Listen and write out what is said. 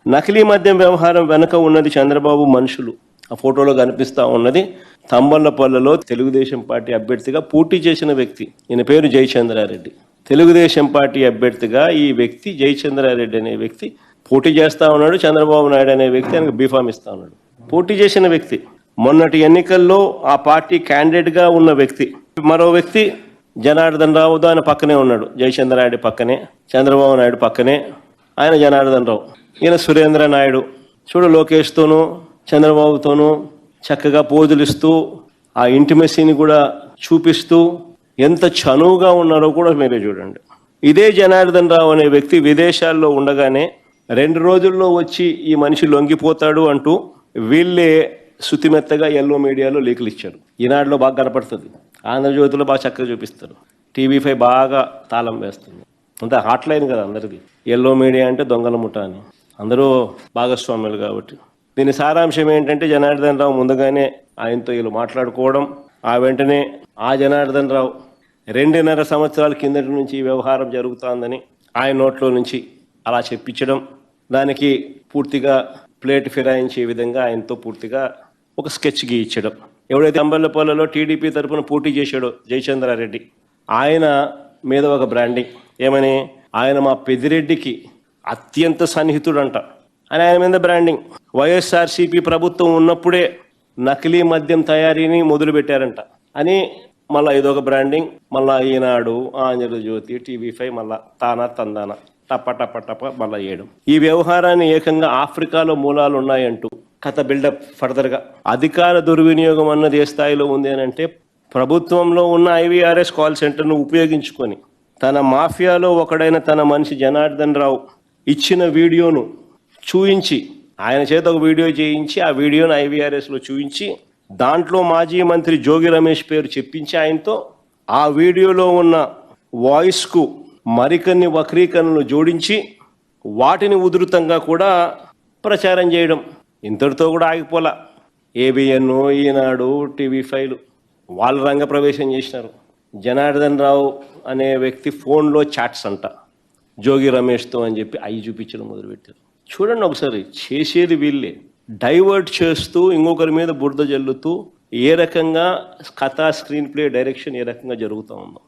నకిలీ మద్యం వ్యవహారం వెనుక ఉన్నది చంద్రబాబు మనుషులు. ఆ ఫోటోలో కనిపిస్తా ఉన్నది తంబళ్లపల్లిలో తెలుగుదేశం పార్టీ అభ్యర్థిగా పోటీ చేసిన వ్యక్తి. ఈయన పేరు జయచంద్రారెడ్డి. తెలుగుదేశం పార్టీ అభ్యర్థిగా ఈ వ్యక్తి జయచంద్రారెడ్డి అనే వ్యక్తి పోటీ చేస్తా ఉన్నాడు. చంద్రబాబు నాయుడు అనే వ్యక్తి ఆయనకు బీఫామ్ ఇస్తా ఉన్నాడు. పోటీ చేసిన వ్యక్తి, మొన్నటి ఎన్నికల్లో ఆ పార్టీ క్యాండిడేట్ గా ఉన్న వ్యక్తి. మరో వ్యక్తి జనార్దన్ రావు, ఆయన పక్కనే ఉన్నాడు. జయచంద్రారెడ్డి పక్కనే, చంద్రబాబు నాయుడు పక్కనే, ఆయన జనార్దన్ రావు. ఈయన సురేంద్ర నాయుడు. చూడు, లోకేష్తోనూ చంద్రబాబుతోనూ చక్కగా పోజులు ఇస్తూ ఆ ఇంటిమెసీని కూడా చూపిస్తూ ఎంత చనువుగా ఉన్నారో కూడా మీరే చూడండి. ఇదే జనార్దన్ రావు అనే వ్యక్తి విదేశాల్లో ఉండగానే 2 రోజుల్లో వచ్చి ఈ మనిషి లొంగిపోతాడు అంటూ వీళ్ళే శుతిమెత్తగా ఎల్లో మీడియాలో లీకులు ఇచ్చారు. ఈనాడులో బాగా కనపడుతుంది, ఆంధ్రజ్యోతిలో బాగా చక్కగా చూపిస్తారు, టీవీ5 బాగా తాళం వేస్తుంది. అంతా హాట్లైన్ కదా అందరిది. ఎల్లో మీడియా అంటే దొంగల ముఠ అని అందరూ భాగస్వాములు కాబట్టి. దీని సారాంశం ఏంటంటే జనార్దన్ రావు ముందుగానే ఆయనతో వీళ్ళు మాట్లాడుకోవడం, ఆ వెంటనే ఆ జనార్దన్ రావు 2.5 సంవత్సరాల కిందటి నుంచి ఈ వ్యవహారం జరుగుతోందని ఆయన నోట్లో నుంచి అలా చెప్పించడం, దానికి పూర్తిగా ప్లేట్ ఫిరాయించే విధంగా ఆయనతో పూర్తిగా ఒక స్కెచ్ గీయించడం. ఎవడైతే అంబల్లపల్లిలో టీడీపీ తరఫున పోటీ చేశాడో జయచంద్రారెడ్డి, ఆయన మీద ఒక బ్రాండింగ్ ఏమని, ఆయన మా పెద్దిరెడ్డికి అత్యంత సన్నిహితుడంట అని ఆయన మీద బ్రాండింగ్. వైఎస్ఆర్సీపీ ప్రభుత్వం ఉన్నప్పుడే నకిలీ మద్యం తయారీని మొదలు పెట్టారంట అని మళ్ళా ఇదొక బ్రాండింగ్. మళ్ళా ఈనాడు, ఆంధ్రజ్యోతి, టీవీ5 మళ్ళా తానా తందానా టప టప టప మళ్ళా వేయడం. ఈ వ్యవహారాన్ని ఏకంగా ఆఫ్రికాలో మూలాలు ఉన్నాయంటూ కథ బిల్డప్ ఫర్దర్ గా. అధికార దుర్వినియోగం అన్నది ఏ స్థాయిలో ఉంది అని అంటే, ప్రభుత్వంలో ఉన్న ఐవీఆర్ఎస్ కాల్ సెంటర్ను ఉపయోగించుకొని తన మాఫియాలో ఒకడైన తన మనిషి జనార్దన్ రావు ఇచ్చిన వీడియోను చూయించి, ఆయన చేత ఒక వీడియో చేయించి ఆ వీడియోను ఐవీఆర్ఎస్లో చూయించి, దాంట్లో మాజీ మంత్రి జోగి రమేష్ పేరు చెప్పించి ఆయనతో ఆ వీడియోలో ఉన్న వాయిస్కు మరికొన్ని వక్రీకరణలు జోడించి వాటిని ఉధృతంగా కూడా ప్రచారం చేయడం. ఇంతటితో కూడా ఆగిపోలా. ఏబిఎన్, ఈనాడు, టీవీ5 వాళ్ళ రంగ ప్రవేశం చేసినారు. జనార్దన్ రావు అనే వ్యక్తి ఫోన్లో చాట్స్ అంట జోగి రమేష్తో అని చెప్పి అవి చూపించడం మొదలుపెట్టారు. చూడండి ఒకసారి, చేసేది వీళ్ళే. డైవర్ట్ చేస్తూ ఇంకొకరి మీద బురద జల్లుతూ ఏ రకంగా కథా స్క్రీన్ ప్లే డైరెక్షన్ ఏ రకంగా జరుగుతూ ఉందో.